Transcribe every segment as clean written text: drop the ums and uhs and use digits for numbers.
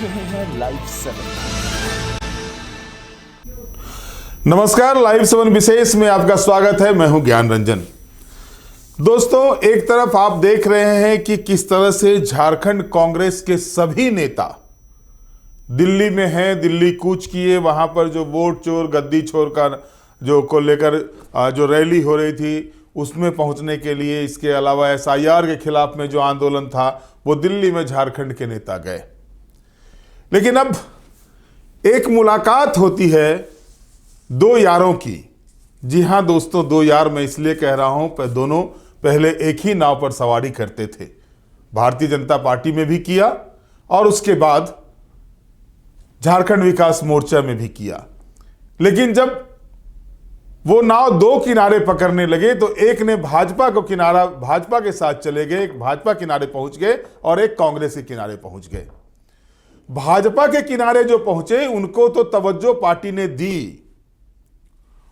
रहे हैं लाइव 7। नमस्कार, लाइव 7 विशेष में आपका स्वागत है। मैं हूं ज्ञान रंजन। दोस्तों, एक तरफ आप देख रहे हैं कि किस तरह से झारखंड कांग्रेस के सभी नेता दिल्ली में हैं, दिल्ली कूच किए। वहां पर जो वोट चोर गद्दी छोर का जो को लेकर जो रैली हो रही थी उसमें पहुंचने के लिए, इसके अलावा एसआईआर के खिलाफ में जो आंदोलन था वो दिल्ली में झारखंड के नेता गए। लेकिन अब एक मुलाकात होती है दो यारों की। जी हां दोस्तों, दो यार मैं इसलिए कह रहा हूं पर दोनों पहले एक ही नाव पर सवारी करते थे। भारतीय जनता पार्टी में भी किया और उसके बाद झारखंड विकास मोर्चा में भी किया। लेकिन जब वो नाव दो किनारे पकड़ने लगे तो एक ने भाजपा के साथ चले गए, एक भाजपा किनारे पहुंच गए और एक कांग्रेस के किनारे पहुंच गए। भाजपा के किनारे जो पहुंचे उनको तो तवज्जो पार्टी ने दी,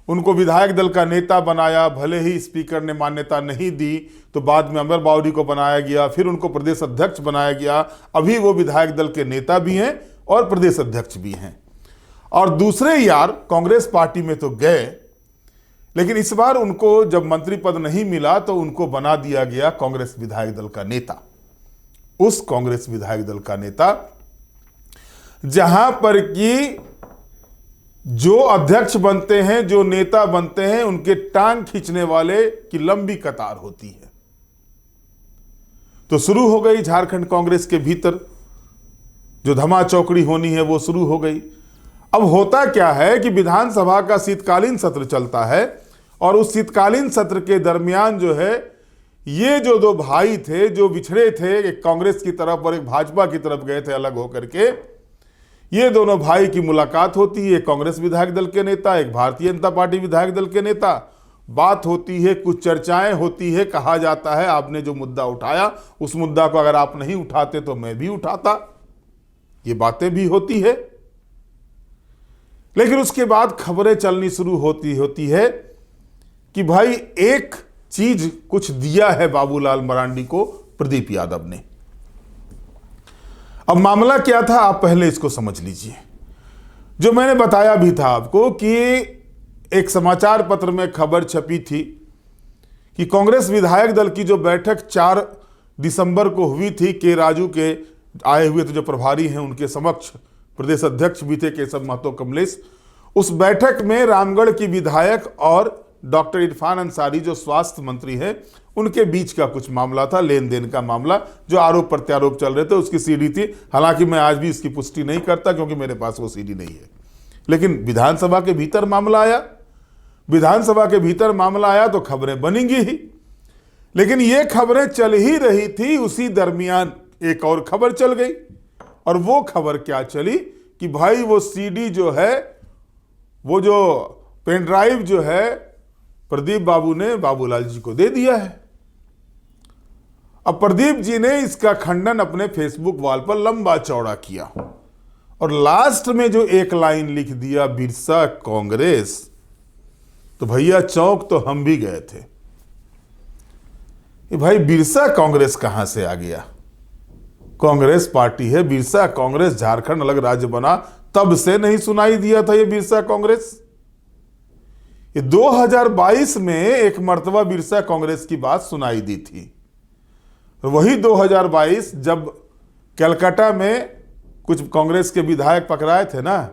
उनको विधायक दल का नेता बनाया। भले ही स्पीकर ने मान्यता नहीं दी तो बाद में अमर बावरी को बनाया गया, फिर उनको प्रदेश अध्यक्ष बनाया गया। अभी वो विधायक दल के नेता भी हैं और प्रदेश अध्यक्ष भी हैं। और दूसरे यार कांग्रेस पार्टी में तो गए, लेकिन इस बार उनको जब मंत्री पद नहीं मिला तो उनको बना दिया गया कांग्रेस विधायक दल का नेता। उस कांग्रेस विधायक दल का नेता जहां पर कि जो अध्यक्ष बनते हैं, जो नेता बनते हैं, उनके टांग खींचने वाले की लंबी कतार होती है। तो शुरू हो गई झारखंड कांग्रेस के भीतर जो धमा चौकड़ी होनी है वो शुरू हो गई। अब होता क्या है कि विधानसभा का शीतकालीन सत्र चलता है और उस शीतकालीन सत्र के दरमियान जो है ये जो दो भाई थे जो बिछड़े थे, एक कांग्रेस की तरफ और एक भाजपा की तरफ गए थे अलग होकर के, ये दोनों भाई की मुलाकात होती है। एक कांग्रेस विधायक दल के नेता, एक भारतीय जनता पार्टी विधायक दल के नेता। बात होती है, कुछ चर्चाएं होती है। कहा जाता है आपने जो मुद्दा उठाया उस मुद्दा को अगर आप नहीं उठाते तो मैं भी उठाता। ये बातें भी होती है। लेकिन उसके बाद खबरें चलनी शुरू होती है कि भाई एक चीज कुछ दिया है बाबूलाल मरांडी को प्रदीप यादव ने। अब मामला क्या था आप पहले इसको समझ लीजिए। जो मैंने बताया भी था आपको कि एक समाचार पत्र में खबर छपी थी कि कांग्रेस विधायक दल की जो बैठक 4 दिसंबर को हुई थी, के राजू के आए हुए तो जो प्रभारी हैं उनके समक्ष प्रदेश अध्यक्ष भी थे केशव महतो कमलेश। उस बैठक में रामगढ़ की विधायक और डॉक्टर इरफान अंसारी जो स्वास्थ्य मंत्री हैं उनके बीच का कुछ मामला था, लेन देन का मामला, जो आरोप प्रत्यारोप चल रहे थे। उसकी सीडी थी। हालांकि मैं आज भी इसकी पुष्टि नहीं करता क्योंकि मेरे पास वो सीडी नहीं है। लेकिन विधानसभा के भीतर मामला आया, विधानसभा के भीतर मामला आया तो खबरें बनेंगी ही। लेकिन ये खबरें चल ही रही थी, उसी दरमियान एक और खबर चल गई। और वो खबर क्या चली कि भाई वो सीडी जो है, वो जो पेन ड्राइव जो है प्रदीप बाबू ने बाबूलाल जी को दे दिया है। अब प्रदीप जी ने इसका खंडन अपने फेसबुक वॉल पर लंबा चौड़ा किया और लास्ट में जो एक लाइन लिख दिया, बिरसा कांग्रेस, तो भैया चौंक तो हम भी गए थे कि भाई बिरसा कांग्रेस कहां से आ गया। कांग्रेस पार्टी है, बिरसा कांग्रेस, झारखंड अलग राज्य बना तब से नहीं सुनाई दिया था ये बिरसा कांग्रेस। ये 2022 में एक मर्तबा बिरसा कांग्रेस की बात सुनाई दी थी। वही 2022 जब कलकत्ता में कुछ कांग्रेस के विधायक पकड़ाए थे ना,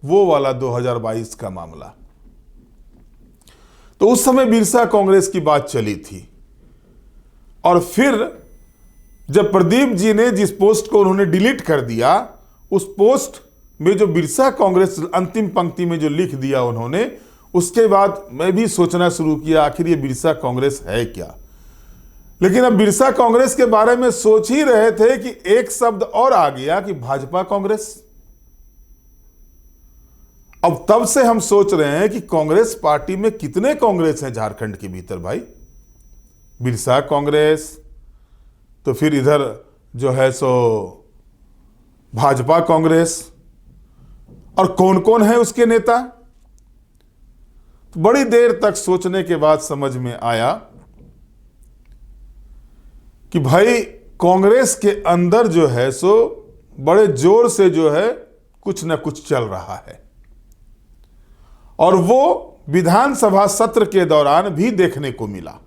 वो वाला 2022 का मामला। तो उस समय बिरसा कांग्रेस की बात चली थी। और फिर जब प्रदीप जी ने जिस पोस्ट को उन्होंने डिलीट कर दिया, उस पोस्ट में जो बिरसा कांग्रेस अंतिम पंक्ति में जो लिख दिया उन्होंने, उसके बाद मैं भी सोचना शुरू किया आखिर ये बिरसा कांग्रेस है क्या। लेकिन अब बिरसा कांग्रेस के बारे में सोच ही रहे थे कि एक शब्द और आ गया कि भाजपा कांग्रेस। अब तब से हम सोच रहे हैं कि कांग्रेस पार्टी में कितने कांग्रेस हैं झारखंड के भीतर भाई। बिरसा कांग्रेस, तो फिर इधर जो है सो भाजपा कांग्रेस, और कौन कौन है उसके नेता। तो बड़ी देर तक सोचने के बाद समझ में आया कि भाई कांग्रेस के अंदर जो है सो बड़े जोर से जो है कुछ न कुछ चल रहा है, और वो विधानसभा सत्र के दौरान भी देखने को मिला।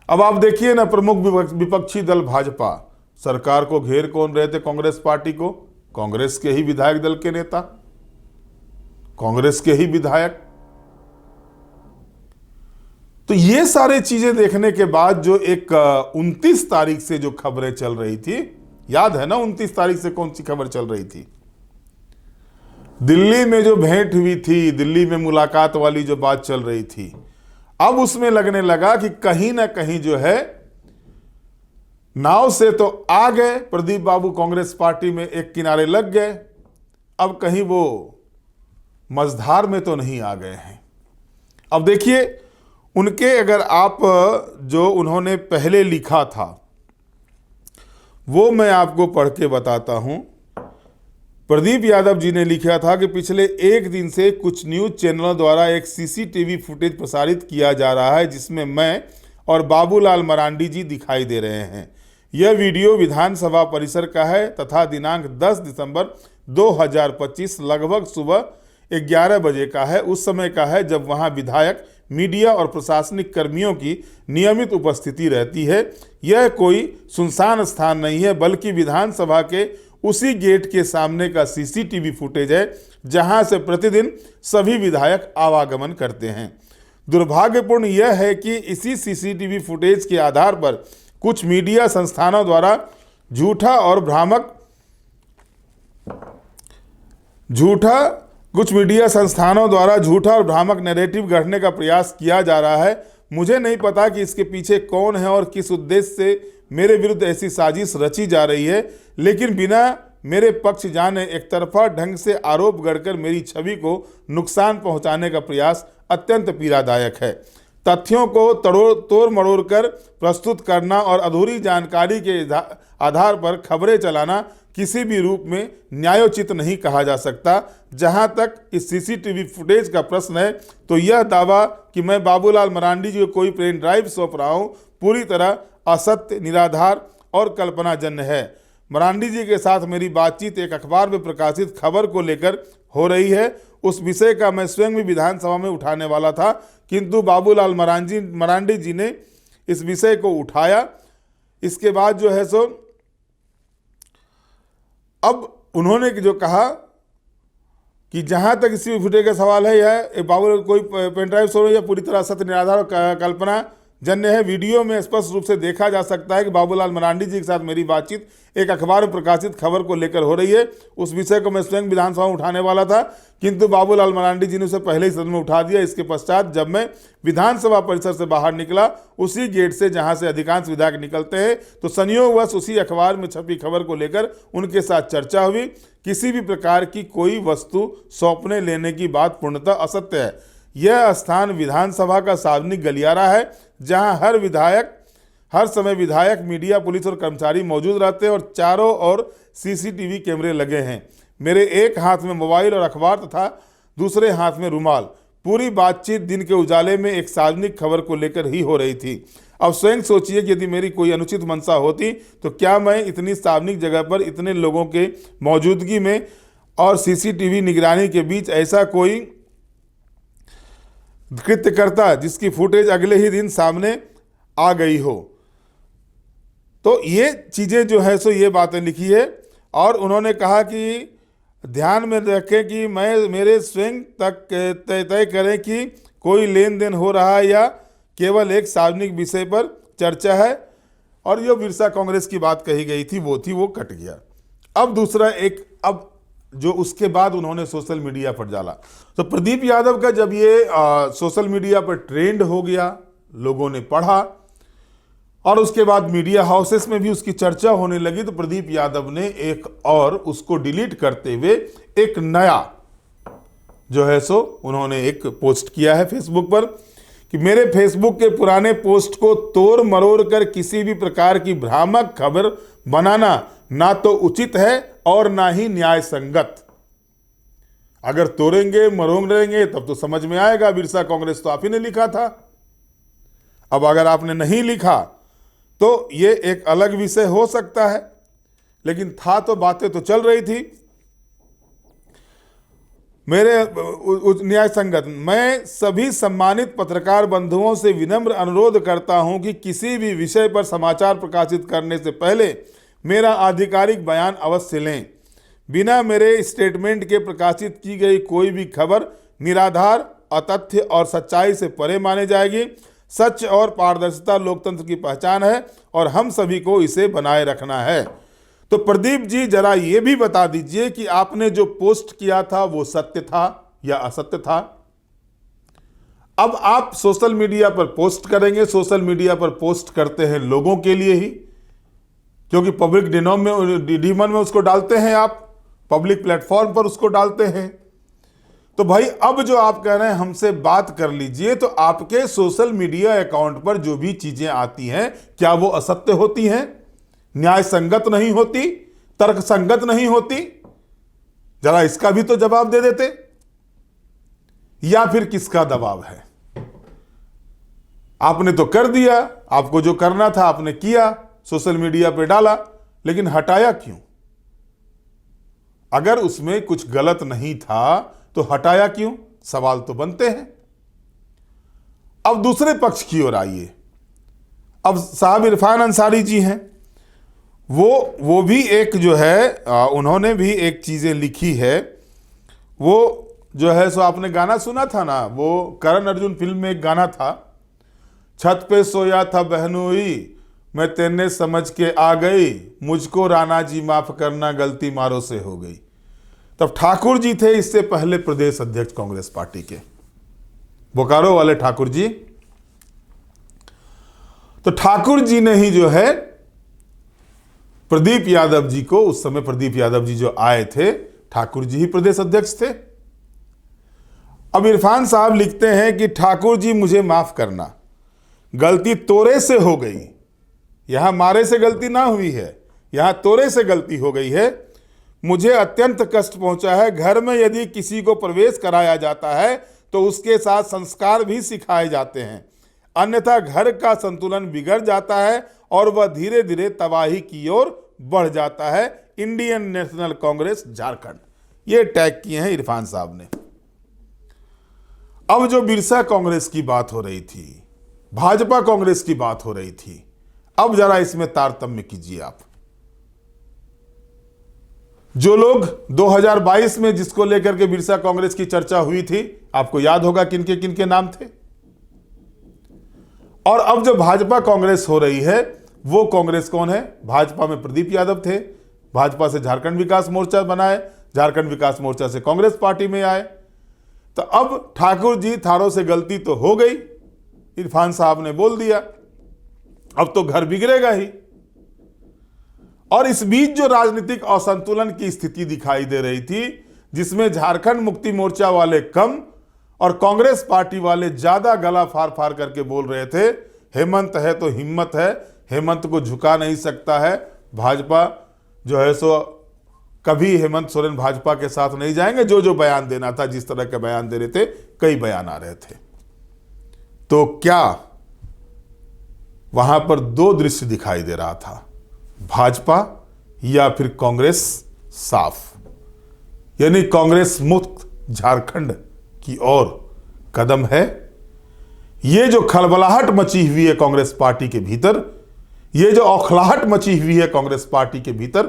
अब आप देखिए ना, प्रमुख विपक्षी दल भाजपा सरकार को घेर कौन रहे थे? कांग्रेस पार्टी को, कांग्रेस के ही विधायक दल के नेता, कांग्रेस के ही विधायक। तो ये सारे चीजें देखने के बाद जो एक 29 तारीख से जो खबरें चल रही थी, याद है ना 29 तारीख से कौन सी खबर चल रही थी? दिल्ली में जो भेंट हुई थी, दिल्ली में मुलाकात वाली जो बात चल रही थी, अब उसमें लगने लगा कि कहीं ना कहीं जो है नाव से तो आ गए प्रदीप बाबू, कांग्रेस पार्टी में एक किनारे लग गए, अब कहीं वो मझधार में तो नहीं आ गए हैं। अब देखिए उनके, अगर आप जो उन्होंने पहले लिखा था वो मैं आपको पढ़ के बताता हूं। प्रदीप यादव जी ने लिखा था कि पिछले एक दिन से कुछ न्यूज चैनलों द्वारा एक सीसीटीवी फुटेज प्रसारित किया जा रहा है जिसमें मैं और बाबूलाल मरांडी जी दिखाई दे रहे हैं। यह वीडियो विधानसभा परिसर का है तथा दिनांक 10 दिसंबर 2025 लगभग सुबह 11 बजे का है। उस समय का है जब वहां विधायक, मीडिया और प्रशासनिक कर्मियों की नियमित उपस्थिति रहती है। यह कोई सुनसान स्थान नहीं है बल्कि विधानसभा के उसी गेट के सामने का सीसीटीवी फुटेज है जहां से प्रतिदिन सभी विधायक आवागमन करते हैं। दुर्भाग्यपूर्ण यह है कि इसी सीसीटीवी फुटेज के आधार पर कुछ मीडिया संस्थानों द्वारा झूठा और भ्रामक नैरेटिव गढ़ने का प्रयास किया जा रहा है। मुझे नहीं पता कि इसके पीछे कौन है और किस उद्देश्य से मेरे विरुद्ध ऐसी साजिश रची जा रही है, लेकिन बिना मेरे पक्ष जाने एक तरफा ढंग से आरोप गढ़कर मेरी छवि को नुकसान पहुंचाने का प्रयास अत्यंत पीड़ादायक है। तथ्यों को तोड़ मरोड़ कर प्रस्तुत करना और अधूरी जानकारी के आधार पर खबरें चलाना किसी भी रूप में न्यायोचित नहीं कहा जा सकता। जहां तक इस सीसीटीवी फुटेज का प्रश्न है तो यह दावा कि मैं बाबूलाल मरांडी जी को कोई पेन ड्राइव सौंप रहा हूं पूरी तरह असत्य, निराधार और कल्पनाजन्य है। मरांडी जी के साथ मेरी बातचीत एक अखबार में प्रकाशित खबर को लेकर हो रही है। उस विषय का मैं स्वयं भी विधानसभा में उठाने वाला था, किंतु बाबूलाल मरांडी जी ने इस विषय को उठाया। इसके बाद जो है सो अब उन्होंने जो कहा कि जहां तक इसी फुटेज का सवाल है, यह बाबूलाल कोई पेनड्राइव सो या पूरी तरह सत्य, निराधार और कल्पना जन्य है। वीडियो में स्पष्ट रूप से देखा जा सकता है कि बाबूलाल मरांडी जी के साथ मेरी बातचीत एक अखबार में प्रकाशित खबर को लेकर हो रही है। उस विषय को मैं स्वयं विधानसभा में उठाने वाला था, किंतु बाबूलाल मरांडी जी ने उसे पहले ही सदन में उठा दिया। इसके पश्चात जब मैं विधानसभा परिसर से बाहर निकला, उसी गेट से जहां से अधिकांश विधायक निकलते हैं, तो संयोगवश उसी अखबार में छपी खबर को लेकर उनके साथ चर्चा हुई। किसी भी प्रकार की कोई वस्तु सौंपने लेने की बात पूर्णतः असत्य है। यह स्थान विधानसभा का सार्वजनिक गलियारा है जहां हर समय विधायक, मीडिया, पुलिस और कर्मचारी मौजूद रहते हैं और चारों ओर सीसीटीवी कैमरे लगे हैं। मेरे एक हाथ में मोबाइल और अखबार तथा दूसरे हाथ में रुमाल। पूरी बातचीत दिन के उजाले में एक सार्वजनिक खबर को लेकर ही हो रही थी। अब स्वयं सोचिए कि यदि मेरी कोई अनुचित मंशा होती तो क्या मैं इतनी सार्वजनिक जगह पर इतने लोगों के मौजूदगी में और सीसीटीवी निगरानी के बीच ऐसा कोई कृत्य करता जिसकी फुटेज अगले ही दिन सामने आ गई हो। तो ये चीज़ें जो है सो ये बातें लिखी है। और उन्होंने कहा कि ध्यान में रखें कि मेरे स्वयं तक तय करें कि कोई लेन देन हो रहा है या केवल एक सार्वजनिक विषय पर चर्चा है। और जो बिरसा कांग्रेस की बात कही गई थी वो कट गया। अब दूसरा अब जो उसके बाद उन्होंने सोशल मीडिया पर डाला, तो प्रदीप यादव का जब ये सोशल मीडिया पर ट्रेंड हो गया, लोगों ने पढ़ा और उसके बाद मीडिया हाउसेस में भी उसकी चर्चा होने लगी, तो प्रदीप यादव ने एक और उसको डिलीट करते हुए एक नया जो है सो उन्होंने एक पोस्ट किया है फेसबुक पर कि मेरे फेसबुक के पुराने पोस्ट को तोड़ मरोड़ कर किसी भी प्रकार की भ्रामक खबर बनाना ना तो उचित है और ना ही न्याय संगत। अगर तोड़ेंगे मरोड़ेंगे तब तो समझ में आएगा, बिरसा कांग्रेस तो आप ही ने लिखा था। अब अगर आपने नहीं लिखा तो ये एक अलग विषय हो सकता है, लेकिन था तो बातें तो चल रही थी मेरे न्याय संगत। मैं सभी सम्मानित पत्रकार बंधुओं से विनम्र अनुरोध करता हूं कि किसी भी विषय पर समाचार प्रकाशित करने से पहले मेरा आधिकारिक बयान अवश्य लें। बिना मेरे स्टेटमेंट के प्रकाशित की गई कोई भी खबर निराधार, अतथ्य और सच्चाई से परे माने जाएगी। सच और पारदर्शिता लोकतंत्र की पहचान है और हम सभी को इसे बनाए रखना है। तो प्रदीप जी, जरा ये भी बता दीजिए कि आपने जो पोस्ट किया था वो सत्य था या असत्य था। अब आप सोशल मीडिया पर पोस्ट करेंगे, सोशल मीडिया पर पोस्ट करते हैं लोगों के लिए ही, क्योंकि पब्लिक डिमन में उसको डालते हैं, आप पब्लिक प्लेटफॉर्म पर उसको डालते हैं। तो भाई अब जो आप कह रहे हैं हमसे बात कर लीजिए, तो आपके सोशल मीडिया अकाउंट पर जो भी चीजें आती हैं क्या वो असत्य होती हैं, न्याय संगत नहीं होती, तर्क संगत नहीं होती? जरा इसका भी तो जवाब दे देते। या फिर किसका दबाव है? आपने तो कर दिया, आपको जो करना था आपने किया, सोशल मीडिया पे डाला, लेकिन हटाया क्यों? अगर उसमें कुछ गलत नहीं था तो हटाया क्यों? सवाल तो बनते हैं। अब दूसरे पक्ष की ओर आइए। अब साहब इरफान अंसारी जी हैं, वो भी एक जो है उन्होंने भी एक चीजें लिखी है। वो जो है सो आपने गाना सुना था ना, वो करण अर्जुन फिल्म में एक गाना था, छत पे सोया था बहनोई मैं तेने समझ के आ गई, मुझको राणा जी माफ करना गलती मारो से हो गई। तब ठाकुर जी थे इससे पहले प्रदेश अध्यक्ष कांग्रेस पार्टी के, बोकारो वाले ठाकुर जी। तो ठाकुर जी ने ही जो है प्रदीप यादव जी को, उस समय प्रदीप यादव जी जो आए थे, ठाकुर जी ही प्रदेश अध्यक्ष थे। अब इरफान साहब लिखते हैं कि ठाकुर जी मुझे माफ करना, गलती तोरे से हो गई। यहां मारे से गलती ना हुई है, यहां तोरे से गलती हो गई है। मुझे अत्यंत कष्ट पहुंचा है। घर में यदि किसी को प्रवेश कराया जाता है तो उसके साथ संस्कार भी सिखाए जाते हैं, अन्यथा घर का संतुलन बिगड़ जाता है और वह धीरे धीरे तबाही की ओर बढ़ जाता है। इंडियन नेशनल कांग्रेस झारखंड, ये टैग किए हैं इरफान साहब ने। अब जो बिरसा कांग्रेस की बात हो रही थी, भाजपा कांग्रेस की बात हो रही थी, अब जरा इसमें तारतम्य कीजिए आप। जो लोग 2022 में जिसको लेकर के बिरसा कांग्रेस की चर्चा हुई थी, आपको याद होगा किनके किनके नाम थे। और अब जो भाजपा कांग्रेस हो रही है वो कांग्रेस कौन है? भाजपा में प्रदीप यादव थे, भाजपा से झारखंड विकास मोर्चा बनाए, झारखंड विकास मोर्चा से कांग्रेस पार्टी में आए। तो अब ठाकुर जी थारों से गलती तो हो गई, इरफान साहब ने बोल दिया, अब तो घर बिगड़ेगा ही। और इस बीच जो राजनीतिक असंतुलन की स्थिति दिखाई दे रही थी, जिसमें झारखंड मुक्ति मोर्चा वाले कम और कांग्रेस पार्टी वाले ज्यादा गला फाड़ फाड़ करके बोल रहे थे, हेमंत है तो हिम्मत है, हेमंत को झुका नहीं सकता है। भाजपा जो है सो कभी हेमंत सोरेन भाजपा के साथ नहीं जाएंगे। जो जो बयान देना था, जिस तरह के बयान दे रहे थे, कई बयान आ रहे थे। तो क्या वहां पर दो दृश्य दिखाई दे रहा था, भाजपा या फिर कांग्रेस साफ, यानी कांग्रेस मुक्त झारखंड की ओर कदम है। ये जो खलबलाहट मची हुई है कांग्रेस पार्टी के भीतर, ये जो औखलाहट मची हुई है कांग्रेस पार्टी के भीतर,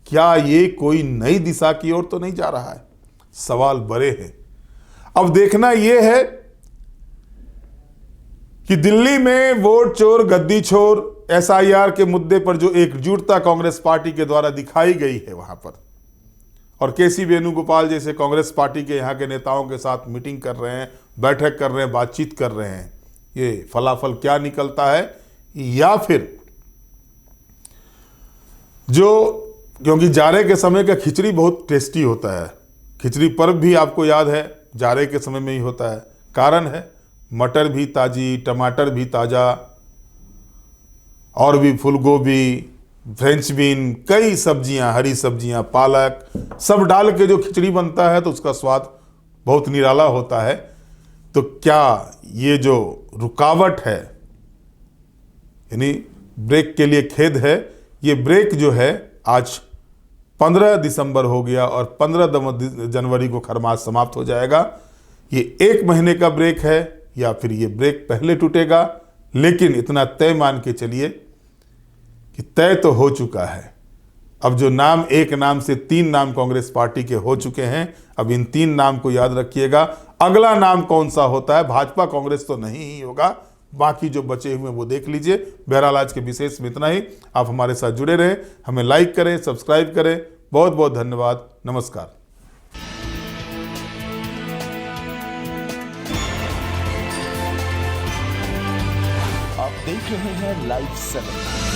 क्या ये कोई नई दिशा की ओर तो नहीं जा रहा है? सवाल बड़े हैं। अब देखना यह है कि दिल्ली में वोट चोर गद्दी छोर एसआईआर के मुद्दे पर जो एकजुटता कांग्रेस पार्टी के द्वारा दिखाई गई है वहां पर, और केसी वेणुगोपाल जैसे कांग्रेस पार्टी के यहाँ के नेताओं के साथ मीटिंग कर रहे हैं, बैठक कर रहे हैं, बातचीत कर रहे हैं, ये फलाफल क्या निकलता है? या फिर जो, क्योंकि जाड़े के समय का खिचड़ी बहुत टेस्टी होता है, खिचड़ी पर्व भी आपको याद है जाड़े के समय में ही होता है। कारण है मटर भी ताजी, टमाटर भी ताजा, और भी फूलगोभी, फ्रेंच बीन, कई सब्जियां, हरी सब्जियां, पालक, सब डाल के जो खिचड़ी बनता है तो उसका स्वाद बहुत निराला होता है। तो क्या ये जो रुकावट है, यानी ब्रेक के लिए खेद है, ये ब्रेक जो है आज 15 दिसंबर हो गया और 15 जनवरी को खरमास समाप्त हो जाएगा। ये 1 महीने का ब्रेक है या फिर ये ब्रेक पहले टूटेगा, लेकिन इतना तय मान के चलिए कि तय तो हो चुका है। अब जो नाम, एक नाम से 3 नाम कांग्रेस पार्टी के हो चुके हैं, अब इन 3 नाम को याद रखिएगा। अगला नाम कौन सा होता है, भाजपा कांग्रेस तो नहीं ही होगा, बाकी जो बचे हुए वो देख लीजिए। बहरहाल आज के विशेष में इतना ही। आप हमारे साथ जुड़े रहें, हमें लाइक करें, सब्सक्राइब करें। बहुत बहुत धन्यवाद। नमस्कार। आप देख रहे हैं लाइव 7।